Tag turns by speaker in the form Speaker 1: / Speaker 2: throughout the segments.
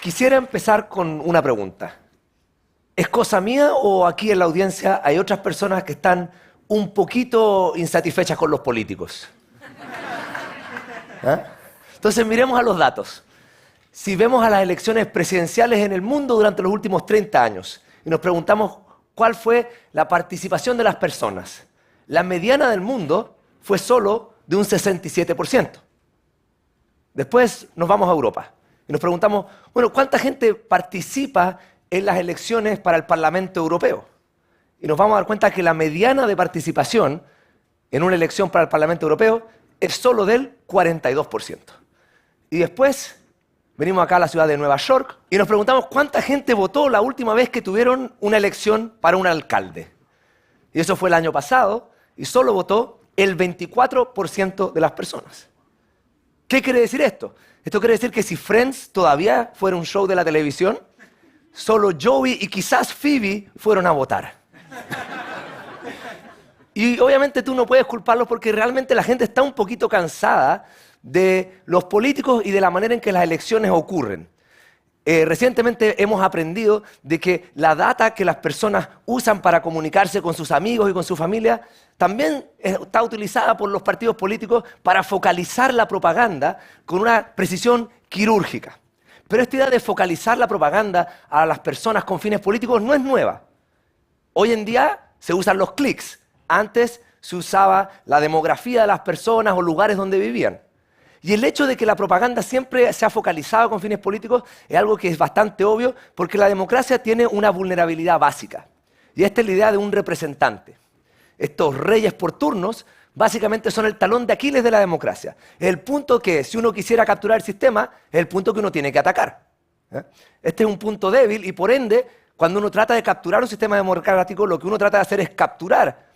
Speaker 1: Quisiera empezar con una pregunta. ¿Es cosa mía o aquí en la audiencia hay otras personas que están un poquito insatisfechas con los políticos? ¿Ah? Entonces miremos a los datos. Si vemos a las elecciones presidenciales en el mundo durante los últimos 30 años y nos preguntamos cuál fue la participación de las personas, la mediana del mundo fue solo de un 67%. Después nos vamos a Europa y nos preguntamos, bueno, ¿cuánta gente participa en las elecciones para el Parlamento Europeo? Y nos vamos a dar cuenta que la mediana de participación en una elección para el Parlamento Europeo es solo del 42%. Y después venimos acá a la ciudad de Nueva York y nos preguntamos cuánta gente votó la última vez que tuvieron una elección para un alcalde. Y eso fue el año pasado y solo votó el 24% de las personas. ¿Qué quiere decir esto? Esto quiere decir que si Friends todavía fuera un show de la televisión, solo Joey y quizás Phoebe fueron a votar. Y obviamente tú no puedes culparlos porque realmente la gente está un poquito cansada de los políticos y de la manera en que las elecciones ocurren. Recientemente hemos aprendido de que la data que las personas usan para comunicarse con sus amigos y con su familia también está utilizada por los partidos políticos para focalizar la propaganda con una precisión quirúrgica. Pero esta idea de focalizar la propaganda a las personas con fines políticos no es nueva. Hoy en día se usan los clics. Antes se usaba la demografía de las personas o lugares donde vivían. Y el hecho de que la propaganda siempre se ha focalizado con fines políticos es algo que es bastante obvio porque la democracia tiene una vulnerabilidad básica. Y esta es la idea de un representante. Estos reyes por turnos básicamente son el talón de Aquiles de la democracia. Es el punto que, si uno quisiera capturar el sistema, es el punto que uno tiene que atacar. Este es un punto débil y por ende, cuando uno trata de capturar un sistema democrático, lo que uno trata de hacer es capturar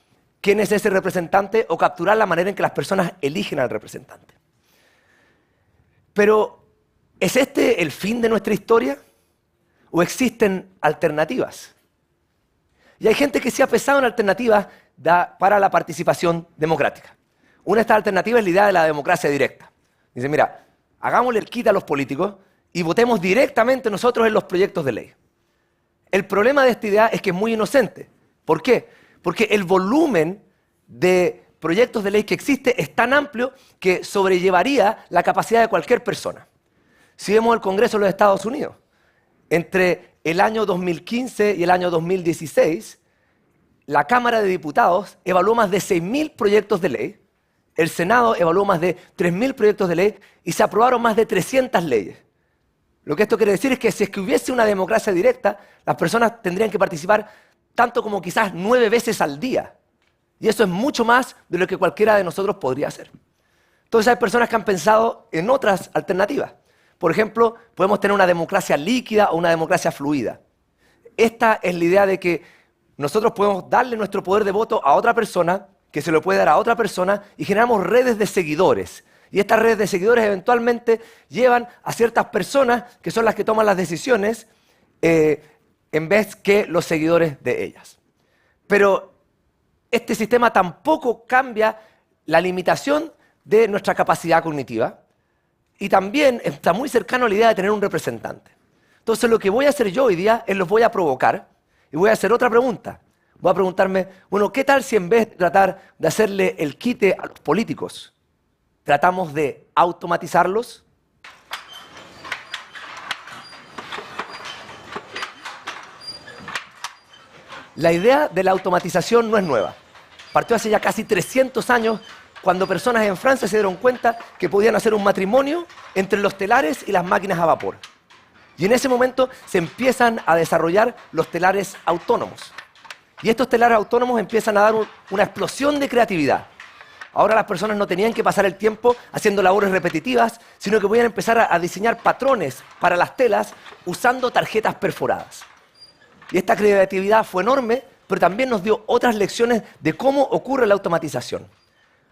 Speaker 1: quién es ese representante o capturar la manera en que las personas eligen al representante. Pero, ¿es este el fin de nuestra historia? ¿O existen alternativas? Y hay gente que se ha pensado en alternativas para la participación democrática. Una de estas alternativas es la idea de la democracia directa. Dice, mira, hagámosle el quite a los políticos y votemos directamente nosotros en los proyectos de ley. El problema de esta idea es que es muy inocente. ¿Por qué? Porque el volumen de proyectos de ley que existe es tan amplio que sobrellevaría la capacidad de cualquier persona. Si vemos el Congreso de los Estados Unidos, entre el año 2015 y el año 2016, la Cámara de Diputados evaluó más de 6.000 proyectos de ley, el Senado evaluó más de 3.000 proyectos de ley y se aprobaron más de 300 leyes. Lo que esto quiere decir es que si es que hubiese una democracia directa, las personas tendrían que participar tanto como quizás 9 veces al día. Y eso es mucho más de lo que cualquiera de nosotros podría hacer. Entonces hay personas que han pensado en otras alternativas. Por ejemplo, podemos tener una democracia líquida o una democracia fluida. Esta es la idea de que nosotros podemos darle nuestro poder de voto a otra persona, que se lo puede dar a otra persona, y generamos redes de seguidores. Y estas redes de seguidores eventualmente llevan a ciertas personas que son las que toman las decisiones en vez que los seguidores de ellas. Pero este sistema tampoco cambia la limitación de nuestra capacidad cognitiva y también está muy cercano a la idea de tener un representante. Entonces lo que voy a hacer yo hoy día es los voy a provocar y voy a hacer otra pregunta. Voy a preguntarme, bueno, ¿qué tal si en vez de tratar de hacerle el quite a los políticos, tratamos de automatizarlos? La idea de la automatización no es nueva. Partió hace ya casi 300 años cuando personas en Francia se dieron cuenta que podían hacer un matrimonio entre los telares y las máquinas a vapor. Y en ese momento se empiezan a desarrollar los telares autónomos. Y estos telares autónomos empiezan a dar una explosión de creatividad. Ahora las personas no tenían que pasar el tiempo haciendo labores repetitivas, sino que podían empezar a diseñar patrones para las telas usando tarjetas perforadas. Y esta creatividad fue enorme, pero también nos dio otras lecciones de cómo ocurre la automatización.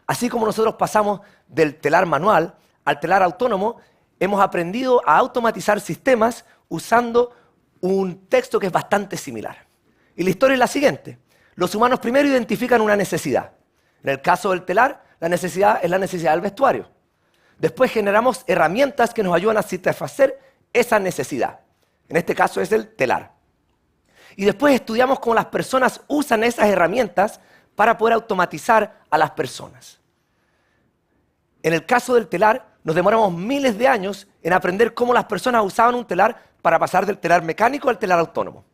Speaker 1: Así como nosotros pasamos del telar manual al telar autónomo, hemos aprendido a automatizar sistemas usando un texto que es bastante similar. Y la historia es la siguiente. Los humanos primero identifican una necesidad. En el caso del telar, la necesidad es la necesidad del vestuario. Después generamos herramientas que nos ayudan a satisfacer esa necesidad. En este caso es el telar. Y después estudiamos cómo las personas usan esas herramientas para poder automatizar a las personas. En el caso del telar, nos demoramos miles de años en aprender cómo las personas usaban un telar para pasar del telar mecánico al telar autónomo.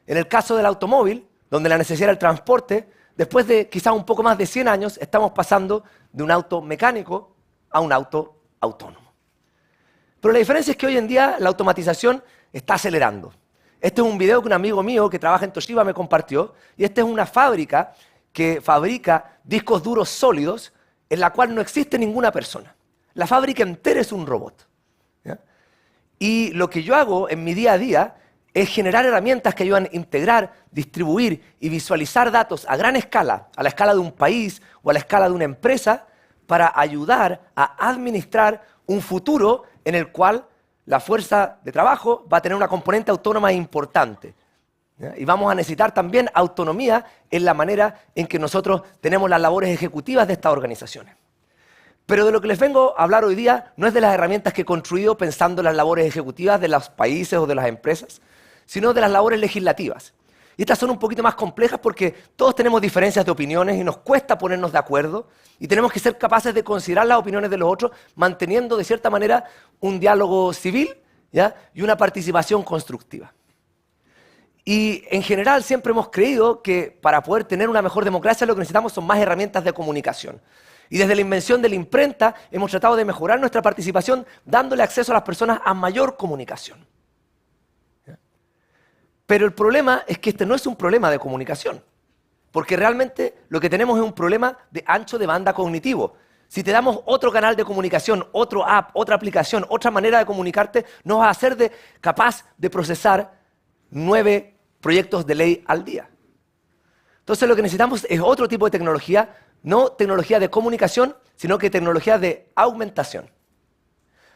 Speaker 1: En el caso del automóvil, donde la necesidad era el transporte, después de quizás un poco más de 100 años, estamos pasando de un auto mecánico a un auto autónomo. Pero la diferencia es que hoy en día la automatización está acelerando. Este es un video que un amigo mío que trabaja en Toshiba me compartió, y esta es una fábrica que fabrica discos duros sólidos en la cual no existe ninguna persona. La fábrica entera es un robot. ¿Ya? Y lo que yo hago en mi día a día es generar herramientas que ayudan a integrar, distribuir y visualizar datos a gran escala, a la escala de un país o a la escala de una empresa, para ayudar a administrar un futuro en el cual la fuerza de trabajo va a tener una componente autónoma importante. ¿Ya? Y vamos a necesitar también autonomía en la manera en que nosotros tenemos las labores ejecutivas de estas organizaciones. Pero de lo que les vengo a hablar hoy día no es de las herramientas que he construido pensando en las labores ejecutivas de los países o de las empresas, sino de las labores legislativas. Y estas son un poquito más complejas porque todos tenemos diferencias de opiniones y nos cuesta ponernos de acuerdo, y tenemos que ser capaces de considerar las opiniones de los otros, manteniendo de cierta manera un diálogo civil, ¿ya? Y una participación constructiva. Y en general siempre hemos creído que para poder tener una mejor democracia lo que necesitamos son más herramientas de comunicación. Y desde la invención de la imprenta hemos tratado de mejorar nuestra participación dándole acceso a las personas a mayor comunicación. ¿Ya? Pero el problema es que este no es un problema de comunicación, porque realmente lo que tenemos es un problema de ancho de banda cognitivo. Si te damos otro canal de comunicación, otro app, otra aplicación, otra manera de comunicarte, no vas a ser capaz de procesar 9 proyectos de ley al día. Entonces lo que necesitamos es otro tipo de tecnología, no tecnología de comunicación, sino que tecnología de aumentación.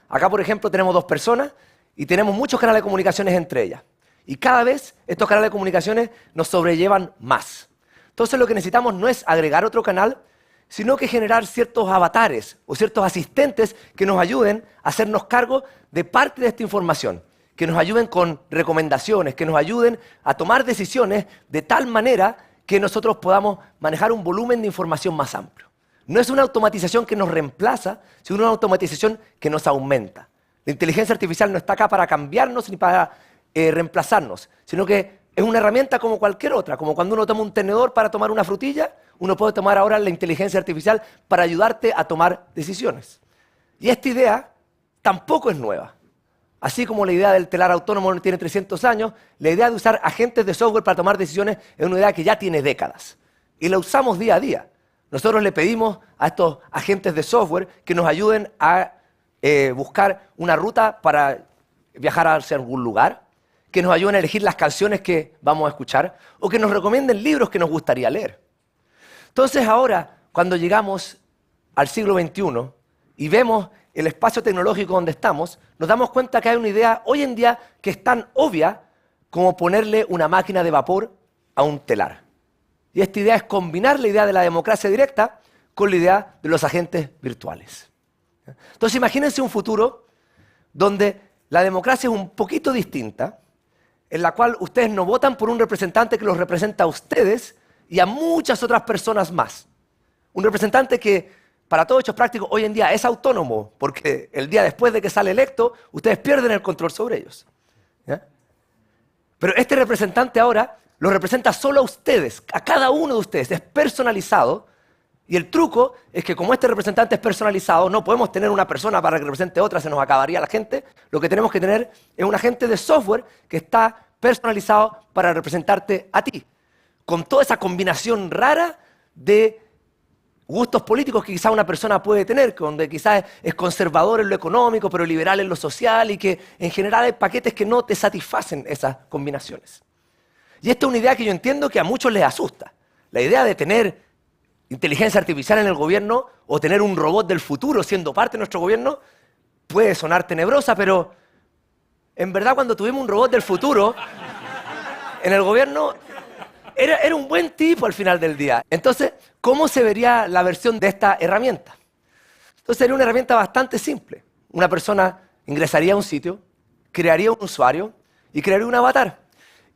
Speaker 1: Acá, por ejemplo, tenemos 2 personas y tenemos muchos canales de comunicaciones entre ellas. Y cada vez estos canales de comunicaciones nos sobrellevan más. Entonces lo que necesitamos no es agregar otro canal, sino que generar ciertos avatares o ciertos asistentes que nos ayuden a hacernos cargo de parte de esta información, que nos ayuden con recomendaciones, que nos ayuden a tomar decisiones de tal manera que nosotros podamos manejar un volumen de información más amplio. No es una automatización que nos reemplaza, sino una automatización que nos aumenta. La inteligencia artificial no está acá para cambiarnos ni para reemplazarnos, sino que es una herramienta como cualquier otra, como cuando uno toma un tenedor para tomar una frutilla, uno puede tomar ahora la inteligencia artificial para ayudarte a tomar decisiones. Y esta idea tampoco es nueva. Así como la idea del telar autónomo no tiene 300 años, la idea de usar agentes de software para tomar decisiones es una idea que ya tiene décadas. Y la usamos día a día. Nosotros le pedimos a estos agentes de software que nos ayuden a buscar una ruta para viajar hacia algún lugar, que nos ayuden a elegir las canciones que vamos a escuchar, o que nos recomienden libros que nos gustaría leer. Entonces ahora, cuando llegamos al siglo XXI y vemos el espacio tecnológico donde estamos, nos damos cuenta que hay una idea hoy en día que es tan obvia como ponerle una máquina de vapor a un telar. Y esta idea es combinar la idea de la democracia directa con la idea de los agentes virtuales. Entonces imagínense un futuro donde la democracia es un poquito distinta, en la cual ustedes no votan por un representante que los representa a ustedes y a muchas otras personas más. Un representante que, para todos hechos prácticos, hoy en día es autónomo, porque el día después de que sale electo, ustedes pierden el control sobre ellos. ¿Ya? Pero este representante ahora lo representa solo a ustedes, a cada uno de ustedes, es personalizado. Y el truco es que como este representante es personalizado, no podemos tener una persona para que represente a otra, se nos acabaría la gente. Lo que tenemos que tener es un agente de software que está personalizado para representarte a ti, con toda esa combinación rara de gustos políticos que quizás una persona puede tener, donde quizás es conservador en lo económico, pero liberal en lo social, y que en general hay paquetes que no te satisfacen esas combinaciones. Y esta es una idea que yo entiendo que a muchos les asusta. La idea de tener inteligencia artificial en el gobierno o tener un robot del futuro siendo parte de nuestro gobierno puede sonar tenebrosa, pero en verdad cuando tuvimos un robot del futuro en el gobierno era un buen tipo al final del día. Entonces, ¿cómo se vería la versión de esta herramienta? Entonces sería una herramienta bastante simple. Una persona ingresaría a un sitio, crearía un usuario y crearía un avatar.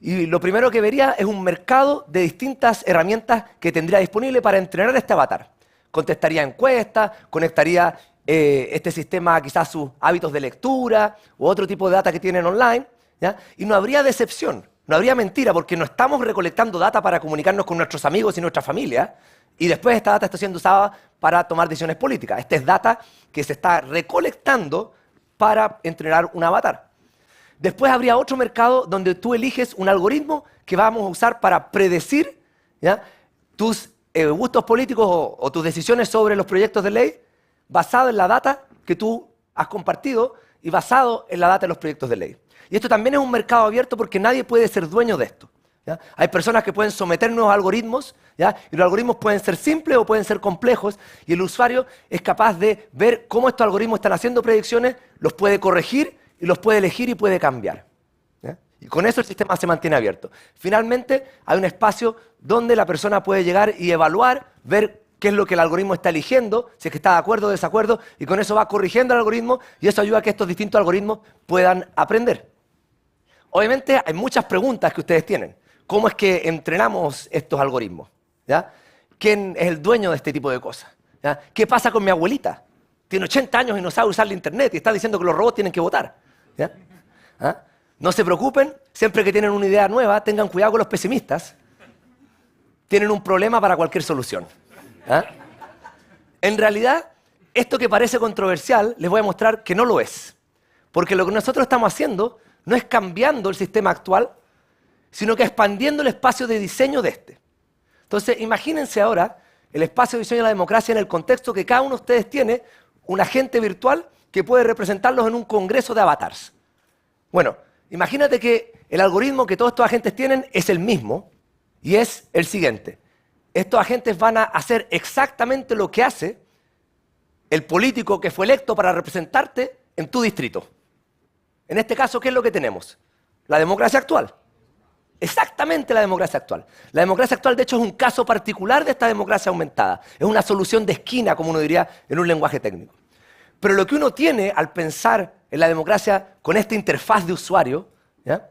Speaker 1: Y lo primero que vería es un mercado de distintas herramientas que tendría disponible para entrenar este avatar. Contestaría encuestas, conectaría este sistema quizás a sus hábitos de lectura u otro tipo de data que tienen online, ¿ya? Y no habría decepción, no habría mentira, porque no estamos recolectando data para comunicarnos con nuestros amigos y nuestra familia, y después esta data está siendo usada para tomar decisiones políticas. Esta es data que se está recolectando para entrenar un avatar. Después habría otro mercado donde tú eliges un algoritmo que vamos a usar para predecir, ¿ya?, tus gustos políticos o tus decisiones sobre los proyectos de ley basado en la data que tú has compartido y basado en la data de los proyectos de ley. Y esto también es un mercado abierto porque nadie puede ser dueño de esto, ¿ya? Hay personas que pueden someter nuevos algoritmos, ¿ya? Y los algoritmos pueden ser simples o pueden ser complejos, y el usuario es capaz de ver cómo estos algoritmos están haciendo predicciones, los puede corregir y los puede elegir y puede cambiar, ¿ya? Y con eso el sistema se mantiene abierto. Finalmente, hay un espacio donde la persona puede llegar y evaluar, ver qué es lo que el algoritmo está eligiendo, si es que está de acuerdo o desacuerdo, y con eso va corrigiendo el algoritmo, y eso ayuda a que estos distintos algoritmos puedan aprender. Obviamente hay muchas preguntas que ustedes tienen. ¿Cómo es que entrenamos estos algoritmos? ¿Ya? ¿Quién es el dueño de este tipo de cosas? ¿Ya? ¿Qué pasa con mi abuelita? Tiene 80 años y no sabe usar el internet y está diciendo que los robots tienen que votar. ¿Ya? ¿Ah? No se preocupen, siempre que tienen una idea nueva, tengan cuidado con los pesimistas. Tienen un problema para cualquier solución. ¿Ah? En realidad, esto que parece controversial, les voy a mostrar que no lo es. Porque lo que nosotros estamos haciendo no es cambiando el sistema actual, sino que expandiendo el espacio de diseño de este. Entonces, imagínense ahora el espacio de diseño de la democracia en el contexto que cada uno de ustedes tiene un agente virtual que puede representarlos en un congreso de avatars. Bueno, imagínate que el algoritmo que todos estos agentes tienen es el mismo y es el siguiente. Estos agentes van a hacer exactamente lo que hace el político que fue electo para representarte en tu distrito. En este caso, ¿qué es lo que tenemos? La democracia actual. Exactamente la democracia actual. La democracia actual, de hecho, es un caso particular de esta democracia aumentada. Es una solución de esquina, como uno diría en un lenguaje técnico. Pero lo que uno tiene al pensar en la democracia con esta interfaz de usuario, ¿ya?,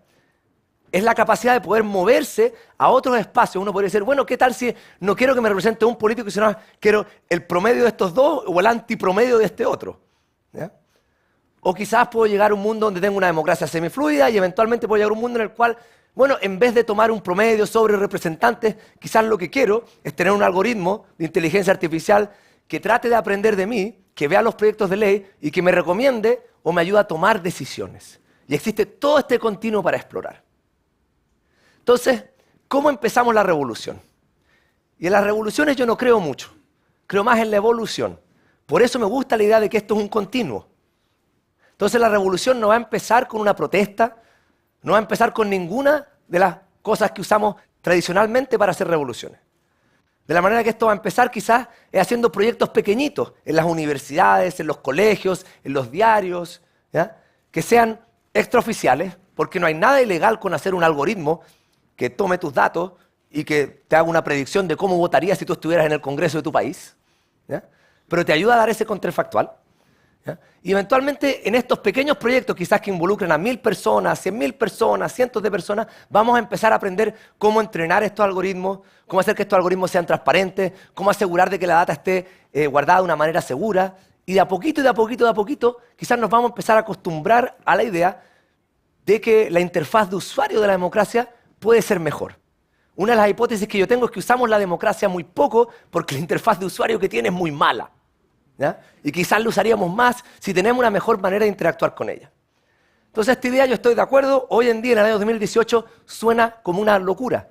Speaker 1: es la capacidad de poder moverse a otros espacios. Uno podría decir, bueno, ¿qué tal si no quiero que me represente un político, sino quiero el promedio de estos dos o el antipromedio de este otro? ¿Ya? O quizás puedo llegar a un mundo donde tengo una democracia semifluida y eventualmente puedo llegar a un mundo en el cual, bueno, en vez de tomar un promedio sobre representantes, quizás lo que quiero es tener un algoritmo de inteligencia artificial que trate de aprender de mí, que vea los proyectos de ley y que me recomiende o me ayude a tomar decisiones. Y existe todo este continuo para explorar. Entonces, ¿cómo empezamos la revolución? Y en las revoluciones yo no creo mucho, creo más en la evolución. Por eso me gusta la idea de que esto es un continuo. Entonces la revolución no va a empezar con una protesta, no va a empezar con ninguna de las cosas que usamos tradicionalmente para hacer revoluciones. De la manera que esto va a empezar quizás es haciendo proyectos pequeñitos en las universidades, en los colegios, en los diarios, ¿ya?, que sean extraoficiales, porque no hay nada ilegal con hacer un algoritmo que tome tus datos y que te haga una predicción de cómo votarías si tú estuvieras en el Congreso de tu país, ¿ya?, pero te ayuda a dar ese contrafactual, ¿ya? Y eventualmente en estos pequeños proyectos, quizás que involucren a 1000 personas, 100.000 personas, cientos de personas, vamos a empezar a aprender cómo entrenar estos algoritmos, cómo hacer que estos algoritmos sean transparentes, cómo asegurar de que la data esté guardada de una manera segura. Y de a poquito, de a poquito, de a poquito, quizás nos vamos a empezar a acostumbrar a la idea de que la interfaz de usuario de la democracia puede ser mejor. Una de las hipótesis que yo tengo es que usamos la democracia muy poco porque la interfaz de usuario que tiene es muy mala, ¿ya? Y quizás la usaríamos más si tenemos una mejor manera de interactuar con ella. Entonces, esta idea yo estoy de acuerdo. Hoy en día, en el año 2018, suena como una locura.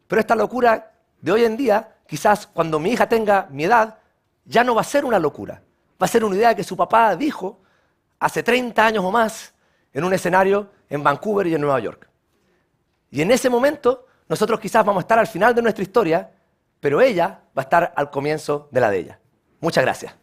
Speaker 1: Pero esta locura de hoy en día, quizás cuando mi hija tenga mi edad, ya no va a ser una locura. Va a ser una idea que su papá dijo hace 30 años o más en un escenario en Vancouver y en Nueva York. Y en ese momento, nosotros quizás vamos a estar al final de nuestra historia, pero ella va a estar al comienzo de la de ella. Muchas gracias.